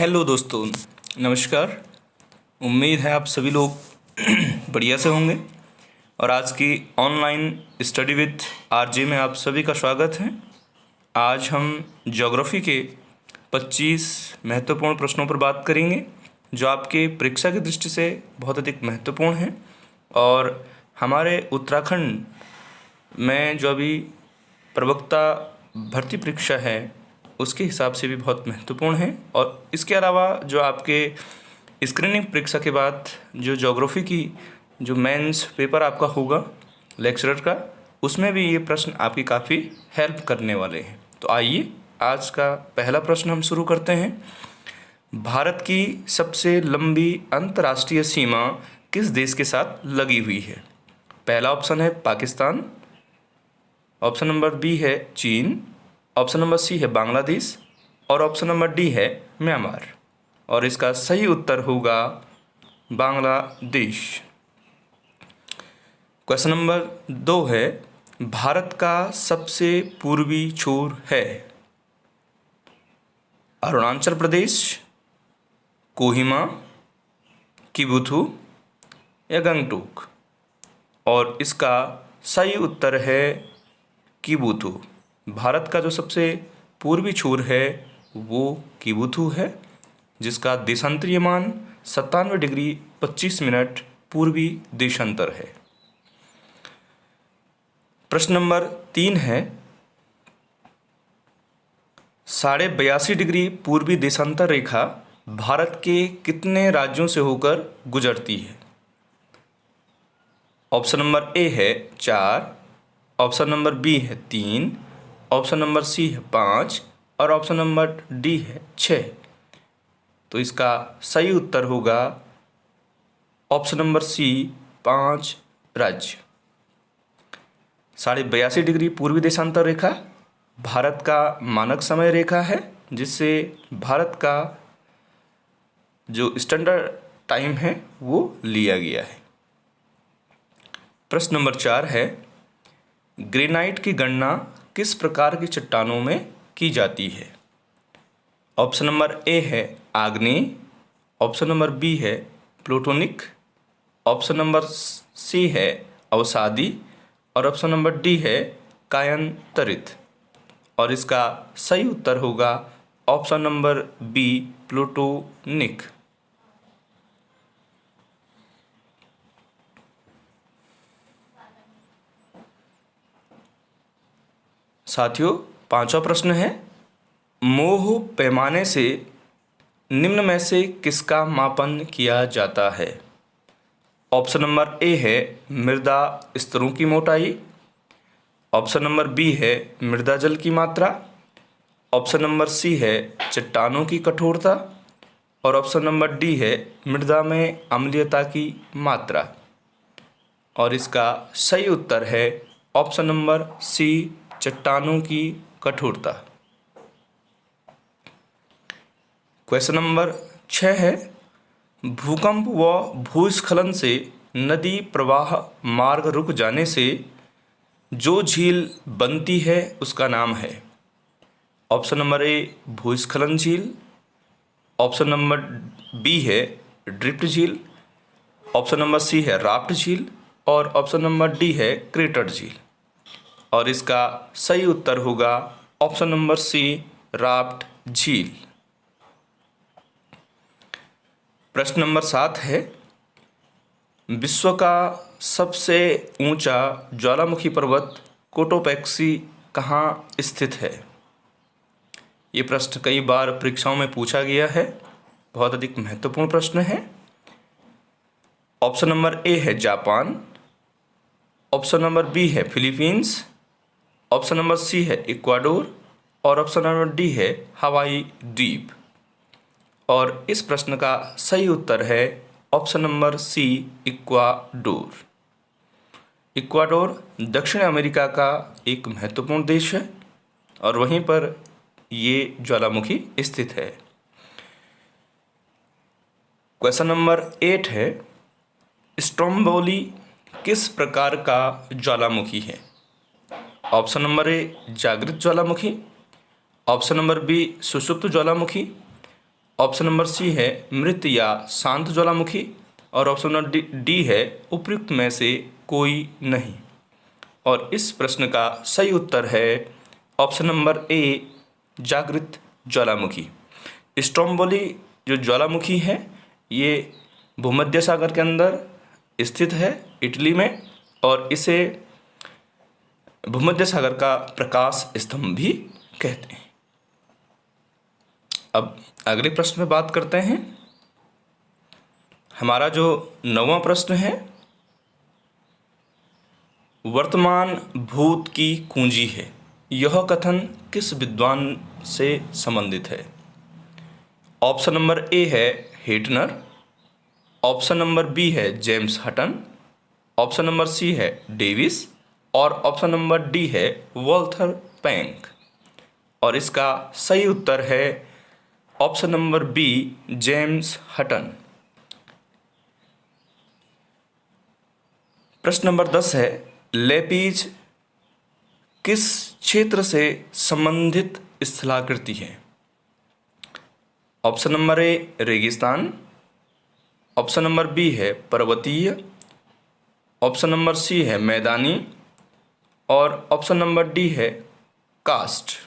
Hello दोस्तों, नमस्कार। उम्मीद है आप सभी लोग बढ़िया से होंगे। और आज की ऑनलाइन स्टडी विद आरजे में आप सभी का स्वागत है। आज हम ज्योग्राफी के 25 महत्वपूर्ण प्रश्नों पर बात करेंगे जो आपके परीक्षा की दृष्टि से बहुत अधिक महत्वपूर्ण हैं और हमारे उत्तराखंड में जो अभी प्रवक्ता भर्ती परीक्षा है उसके हिसाब से भी बहुत महत्वपूर्ण है। और इसके अलावा जो आपके स्क्रीनिंग परीक्षा के बाद जो ज्योग्राफी की जो मेंस पेपर आपका होगा लेक्चरर का, उसमें भी ये प्रश्न आपकी काफ़ी हेल्प करने वाले हैं। तो आइए आज का पहला प्रश्न हम शुरू करते हैं। भारत की सबसे लंबी अंतर्राष्ट्रीय सीमा किस देश के साथ लगी हुई है? पहला ऑप्शन है पाकिस्तान, ऑप्शन नंबर बी है चीन, ऑप्शन नंबर सी है बांग्लादेश और ऑप्शन नंबर डी है म्यांमार। और इसका सही उत्तर होगा बांग्लादेश। क्वेश्चन नंबर 2 है, भारत का सबसे पूर्वी छोर है? अरुणाचल प्रदेश, कोहिमा, किबुथु या गंगटोक। और इसका सही उत्तर है किबुथु। भारत का जो सबसे पूर्वी छोर है वो किबुथु है, जिसका देशांतरीय मान 97 डिग्री 25 मिनट पूर्वी देशांतर है। प्रश्न नंबर 3 है, 82.5 डिग्री पूर्वी देशांतर रेखा भारत के कितने राज्यों से होकर गुजरती है? ऑप्शन नंबर ए है 4, ऑप्शन नंबर बी है 3, ऑप्शन नंबर सी है 5 और ऑप्शन नंबर डी है 6। तो इसका सही उत्तर होगा ऑप्शन नंबर सी, 5 राज्य। 82.5 डिग्री पूर्वी देशांतर रेखा भारत का मानक समय रेखा है, जिससे भारत का जो स्टैंडर्ड टाइम है वो लिया गया है। प्रश्न नंबर 4 है, ग्रेनाइट की गणना किस प्रकार की चट्टानों में की जाती है? ऑप्शन नंबर ए है आग्नेय, ऑप्शन नंबर बी है प्लूटोनिक, ऑप्शन नंबर सी है अवसादी और ऑप्शन नंबर डी है कायांतरित। और इसका सही उत्तर होगा ऑप्शन नंबर बी, प्लूटोनिक। साथियों, पांचवा प्रश्न है, मोह पैमाने से निम्न में से किसका मापन किया जाता है? ऑप्शन नंबर ए है मृदा स्तरों की मोटाई, ऑप्शन नंबर बी है मृदा जल की मात्रा, ऑप्शन नंबर सी है चट्टानों की कठोरता और ऑप्शन नंबर डी है मृदा में अम्लीयता की मात्रा। और इसका सही उत्तर है ऑप्शन नंबर सी, चट्टानों की कठोरता। क्वेश्चन नंबर 6 है, भूकंप व भूस्खलन से नदी प्रवाह मार्ग रुक जाने से जो झील बनती है उसका नाम है? ऑप्शन नंबर ए भूस्खलन झील, ऑप्शन नंबर बी है ड्रिफ्ट झील, ऑप्शन नंबर सी है राफ्ट झील और ऑप्शन नंबर डी है क्रेटर झील। और इसका सही उत्तर होगा ऑप्शन नंबर सी, राफ्ट झील। प्रश्न नंबर 7 है, विश्व का सबसे ऊंचा ज्वालामुखी पर्वत कोटोपैक्सी कहाँ स्थित है? ये प्रश्न कई बार परीक्षाओं में पूछा गया है, बहुत अधिक महत्वपूर्ण प्रश्न है। ऑप्शन नंबर ए है जापान, ऑप्शन नंबर बी है फिलीपींस, ऑप्शन नंबर सी है इक्वाडोर और ऑप्शन नंबर डी है हवाई द्वीप। और इस प्रश्न का सही उत्तर है option number C, Ecuador. Ecuador दक्षिण अमेरिका का एक महत्वपूर्ण देश है और वहीं पर ये ज्वालामुखी स्थित है। क्वेश्चन नंबर 8 है, स्ट्रोम्बोली किस प्रकार का ज्वालामुखी है? ऑप्शन नंबर ए जागृत ज्वालामुखी, ऑप्शन नंबर बी सुषुप्त ज्वालामुखी, ऑप्शन नंबर सी है मृत या शांत ज्वालामुखी, और ऑप्शन नंबर डी है उपयुक्त में से कोई नहीं। और इस प्रश्न का सही उत्तर है ऑप्शन नंबर ए, जागृत ज्वालामुखी। स्ट्रोम्बोली जो ज्वालामुखी है ये भूमध्य सागर के अंदर स्थित है इटली में, और इसे भूमध्य सागर का प्रकाश स्तंभ भी कहते हैं। अब अगले प्रश्न में बात करते हैं। हमारा जो 9वां प्रश्न है, वर्तमान भूत की कुंजी है, यह कथन किस विद्वान से संबंधित है? ऑप्शन नंबर ए है हेटनर, ऑप्शन नंबर बी है James Hutton, option number C है डेविस, और ऑप्शन नंबर डी है वॉल्थर पैंक। और इसका सही उत्तर है option number B, James Hutton. प्रश्न नंबर 10 है, लेपीज किस क्षेत्र से संबंधित स्थलाकृति है? ऑप्शन नंबर ए रेगिस्तान, ऑप्शन नंबर बी है पर्वतीय, ऑप्शन नंबर सी है मैदानी, और ऑप्शन नंबर डी है कास्ट।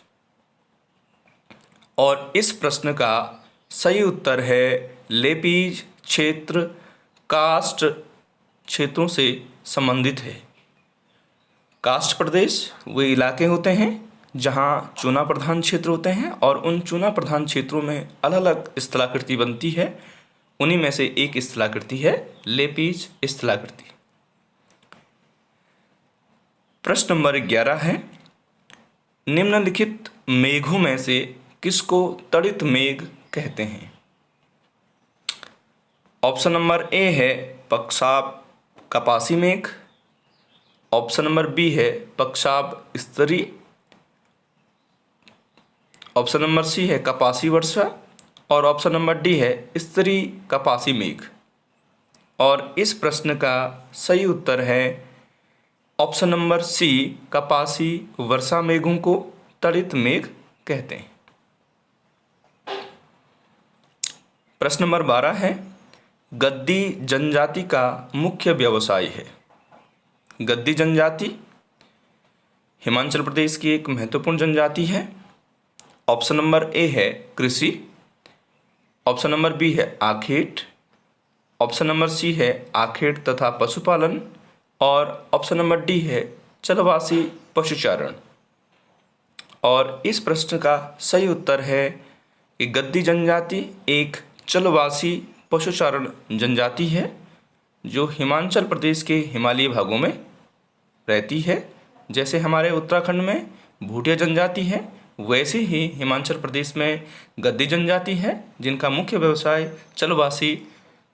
और इस प्रश्न का सही उत्तर है लेपीज क्षेत्र कास्ट क्षेत्रों से संबंधित है। कास्ट प्रदेश वे इलाके होते हैं जहाँ चुना प्रधान क्षेत्र होते हैं, और उन चुना प्रधान क्षेत्रों में अलग अलग स्थलाकृति बनती है। उन्हीं में से एक स्थलाकृति है लेपीज स्थलाकृति। प्रश्न नंबर 11 है, निम्नलिखित मेघों में से किसको तड़ित मेघ कहते हैं? ऑप्शन नंबर ए है पक्षाप कपासी मेघ, ऑप्शन नंबर बी है पक्षाप स्तरी, ऑप्शन नंबर सी है कपासी वर्षा, और ऑप्शन नंबर डी है स्तरी कपासी मेघ। और इस प्रश्न का सही उत्तर है ऑप्शन नंबर सी, कपासी वर्षा मेघों को तड़ित मेघ कहते हैं। प्रश्न नंबर 12 है, गद्दी जनजाति का मुख्य व्यवसाय है। गद्दी जनजाति हिमाचल प्रदेश की एक महत्वपूर्ण जनजाति है। ऑप्शन नंबर ए है कृषि, ऑप्शन नंबर बी है आखेट, ऑप्शन नंबर सी है आखेट तथा पशुपालन, और ऑप्शन नंबर डी है चलवासी पशुचारण। और इस प्रश्न का सही उत्तर है कि गद्दी जनजाति एक चलवासी पशुचारण जनजाति है जो हिमाचल प्रदेश के हिमालयी भागों में रहती है। जैसे हमारे उत्तराखंड में भूटिया जनजाति है, वैसे ही हिमाचल प्रदेश में गद्दी जनजाति है जिनका मुख्य व्यवसाय चलवासी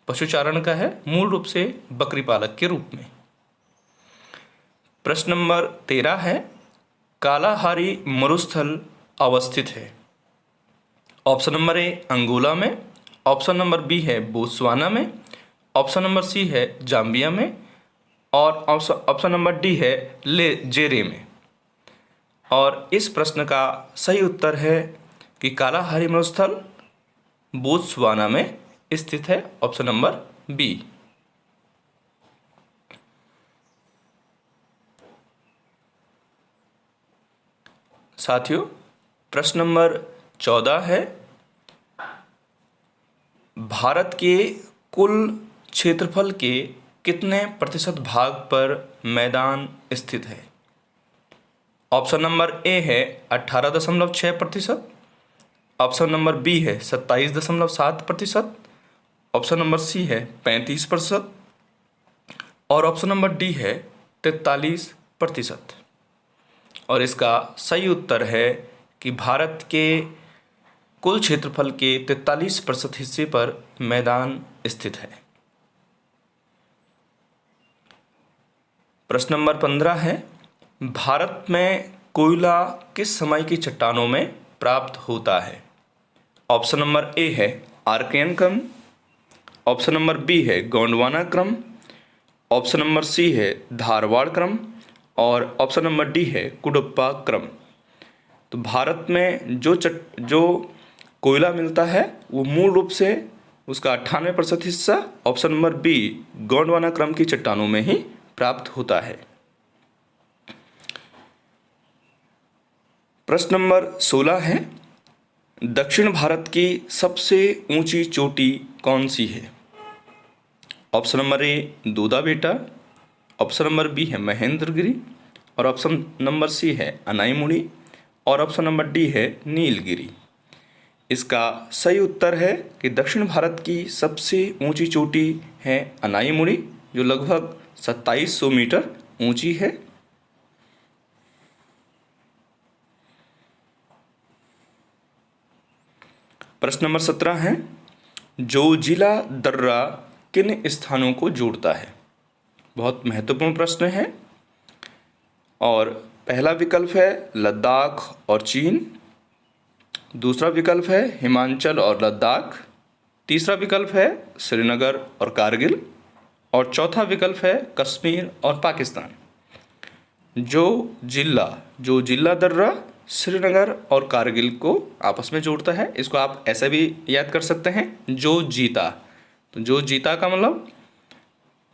पशुचारण का है, मूल रूप से बकरी पालक के रूप में। प्रश्न नंबर 13 है, कालाहारी मरुस्थल अवस्थित है। ऑप्शन नंबर ए अंगोला में, ऑप्शन नंबर बी है बोत्सवाना में, ऑप्शन नंबर सी है जाम्बिया में, और ऑप्शन नंबर डी है जेरे में। और इस प्रश्न का सही उत्तर है कि कालाहारी मरुस्थल बोत्सवाना में स्थित है, ऑप्शन नंबर बी। साथियों, प्रश्न नंबर 14 है, भारत के कुल क्षेत्रफल के कितने प्रतिशत भाग पर मैदान स्थित है? ऑप्शन नंबर ए है 18.6%, ऑप्शन नंबर बी है 27.7%, ऑप्शन नंबर सी है 35%, और ऑप्शन नंबर डी है 43%। और इसका सही उत्तर है कि भारत के कुल क्षेत्रफल के 43% हिस्से पर मैदान स्थित है। प्रश्न नंबर 15 है, भारत में कोयला किस समय की चट्टानों में प्राप्त होता है? ऑप्शन नंबर ए है आर्कियन क्रम, ऑप्शन नंबर बी है गोंडवाना क्रम, ऑप्शन नंबर सी है धारवाड़ क्रम, और ऑप्शन नंबर डी है कुडप्पा क्रम। तो भारत में जो कोयला मिलता है वो मूल रूप से उसका 98% हिस्सा ऑप्शन नंबर बी गोंडवाना क्रम की चट्टानों में ही प्राप्त होता है। प्रश्न नंबर 16 है, दक्षिण भारत की सबसे ऊंची चोटी कौन सी है? ऑप्शन नंबर ए दूधा बेटा, ऑप्शन नंबर बी है महेंद्रगिरी, और ऑप्शन नंबर सी है अनाईमुड़ी, और ऑप्शन नंबर डी है नीलगिरी। इसका सही उत्तर है कि दक्षिण भारत की सबसे ऊंची चोटी है अनाईमुड़ी, जो लगभग 2700 मीटर ऊंची है। प्रश्न नंबर 17 है, जोजिला दर्रा किन स्थानों को जोड़ता है? बहुत महत्वपूर्ण प्रश्न है। और पहला विकल्प है लद्दाख और चीन, दूसरा विकल्प है हिमाचल और लद्दाख, तीसरा विकल्प है श्रीनगर और कारगिल, और चौथा विकल्प है कश्मीर और पाकिस्तान। जो जिला दर्रा श्रीनगर और कारगिल को आपस में जोड़ता है। इसको आप ऐसे भी याद कर सकते हैं, जो जीता। तो जो जीता का मतलब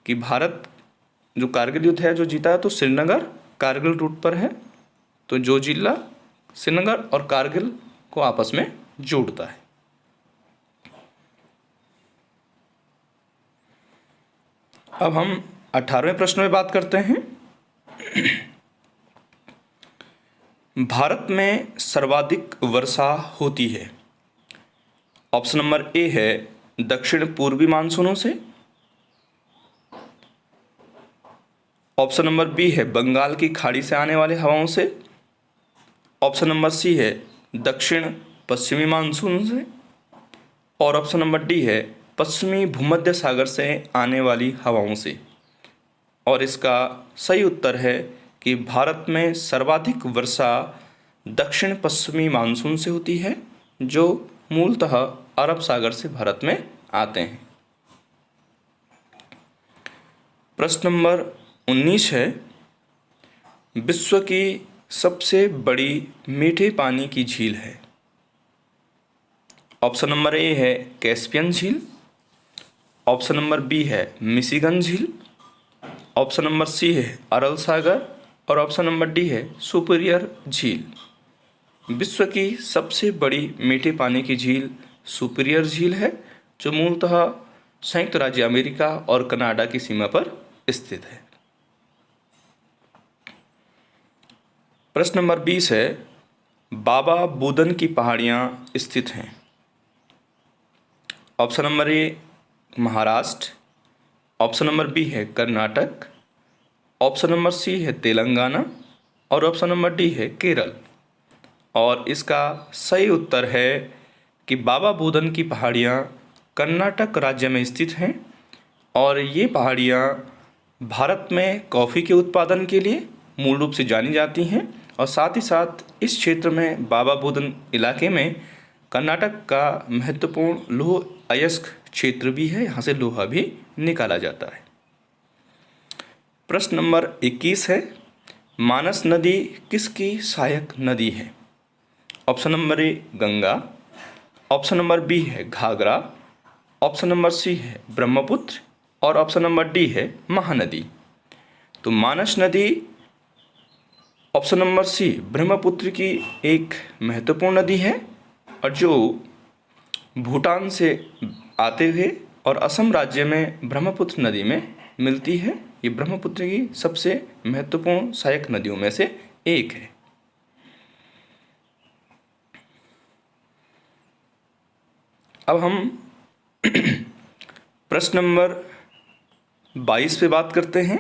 कि भारत जो कारगिल युद्ध है जो जीता है, तो श्रीनगर कारगिल रूट पर है, तो जो जिला श्रीनगर और कारगिल को आपस में जोड़ता है। अब हम 18वें प्रश्न में बात करते हैं। भारत में सर्वाधिक वर्षा होती है। ऑप्शन नंबर ए है दक्षिण पूर्वी मानसूनों से, ऑप्शन नंबर बी है बंगाल की खाड़ी से आने वाले हवाओं से, ऑप्शन नंबर सी है दक्षिण पश्चिमी मानसून से, और ऑप्शन नंबर डी है पश्चिमी भूमध्य सागर से आने वाली हवाओं से। और इसका सही उत्तर है कि भारत में सर्वाधिक वर्षा दक्षिण पश्चिमी मानसून से होती है, जो मूलतः अरब सागर से भारत में आते हैं। प्रश्न नंबर 19 है, विश्व की सबसे बड़ी मीठे पानी की झील है। ऑप्शन नंबर ए है कैस्पियन झील, ऑप्शन नंबर बी है मिशिगन झील, ऑप्शन नंबर सी है अरल सागर, और ऑप्शन नंबर डी है सुपीरियर झील। विश्व की सबसे बड़ी मीठे पानी की झील सुपीरियर झील है, जो मूलतः संयुक्त राज्य अमेरिका और कनाडा की सीमा पर स्थित है। प्रश्न नंबर 20 है, बाबा बुदन की पहाड़ियाँ स्थित हैं। Option number A Maharashtra, option number B है कर्नाटक, ऑप्शन नंबर सी है तेलंगाना, और ऑप्शन नंबर डी है केरल। और इसका सही उत्तर है कि बाबा बुदन की पहाड़ियाँ कर्नाटक राज्य में स्थित हैं, और ये पहाड़ियाँ भारत में कॉफ़ी के उत्पादन के लिए मूल रूप से जानी जाती हैं, और साथ ही साथ इस क्षेत्र में बाबा बुदन इलाके में कर्नाटक का महत्वपूर्ण लौह अयस्क क्षेत्र भी है, यहाँ से लोहा भी निकाला जाता है। प्रश्न नंबर 21 है, मानस नदी किसकी सहायक नदी है? Option number A Ganga, option number B है घाघरा, ऑप्शन नंबर सी है ब्रह्मपुत्र, और ऑप्शन नंबर डी है महानदी। तो मानस नदी ऑप्शन नंबर सी ब्रह्मपुत्र की एक महत्वपूर्ण नदी है, और जो भूटान से आते हुए और असम राज्य में ब्रह्मपुत्र नदी में मिलती है। ये ब्रह्मपुत्र की सबसे महत्वपूर्ण सहायक नदियों में से एक है। अब हम प्रश्न नंबर 22 पे बात करते हैं।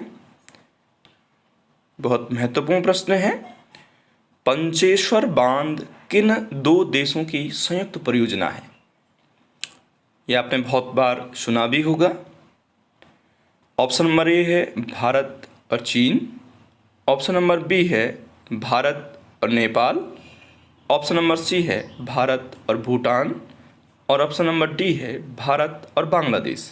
बहुत महत्वपूर्ण प्रश्न है, पंचेश्वर बांध किन दो देशों की संयुक्त परियोजना है? यह आपने बहुत बार सुना भी होगा। ऑप्शन नंबर ए है भारत और चीन, ऑप्शन नंबर बी है भारत और नेपाल, ऑप्शन नंबर सी है भारत और भूटान, और ऑप्शन नंबर डी है भारत और बांग्लादेश।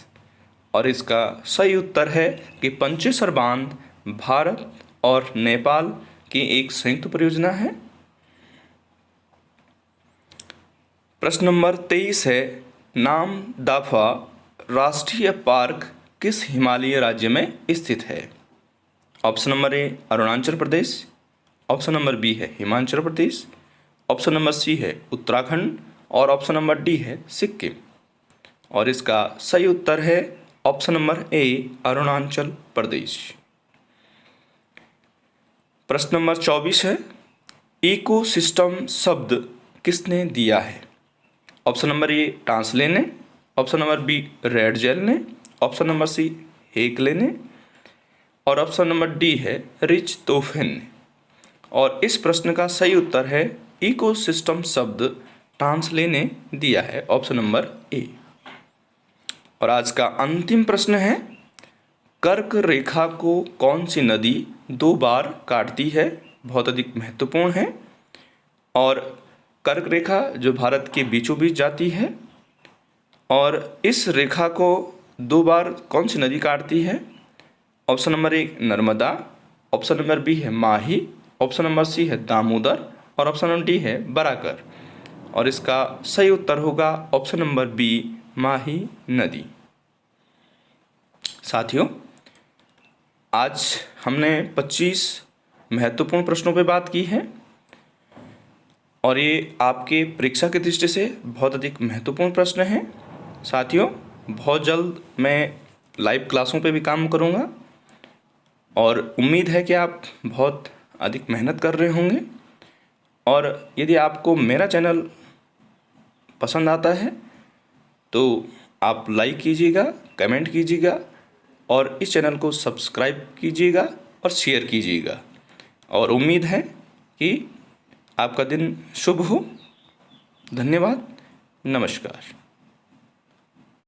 और इसका सही उत्तर है कि पंचेश्वर बांध भारत और नेपाल की एक संयुक्त परियोजना है। प्रश्न नंबर 23 है, नाम दाफा राष्ट्रीय पार्क किस हिमालयी राज्य में स्थित है? Option number A Arunachal Pradesh, option number B है Himachal Pradesh, option number C है उत्तराखंड और ऑप्शन नंबर डी है सिक्किम। और इसका सही उत्तर है ऑप्शन नंबर ए अरुणाचल प्रदेश। प्रश्न नंबर 24 है, इकोसिस्टम शब्द किसने दिया है? ऑप्शन नंबर ए टांसले ने, ऑप्शन नंबर बी रेडजेल ने, ऑप्शन नंबर सी हेकले ने और ऑप्शन नंबर डी है रिचतोफेन ने। और इस प्रश्न का सही उत्तर है इकोसिस्टम शब्द टांसले ने दिया है, ऑप्शन नंबर ए। और आज का अंतिम प्रश्न है, कर्क रेखा को कौन सी नदी 2 बार काटती है? बहुत अधिक महत्वपूर्ण है। और कर्क रेखा जो भारत के बीचों बीच जाती है और इस रेखा को 2 बार कौन सी नदी काटती है? Option number A Narmada, option number B है माही, ऑप्शन नंबर सी है दामोदर और ऑप्शन नंबर डी है बराकर। और इसका सही उत्तर होगा ऑप्शन नंबर बी माही नदी। साथियों, आज हमने 25 महत्वपूर्ण प्रश्नों पे बात की है और ये आपके परीक्षा की दृष्टि से बहुत अधिक महत्वपूर्ण प्रश्न हैं। साथियों, बहुत जल्द मैं लाइव क्लासों पे भी काम करूँगा और उम्मीद है कि आप बहुत अधिक मेहनत कर रहे होंगे। और यदि आपको मेरा चैनल पसंद आता है तो आप लाइक कीजिएगा, कमेंट कीजिएगा और इस चैनल को सब्सक्राइब कीजिएगा और शेयर कीजिएगा। और उम्मीद है कि आपका दिन शुभ हो। धन्यवाद। नमस्कार।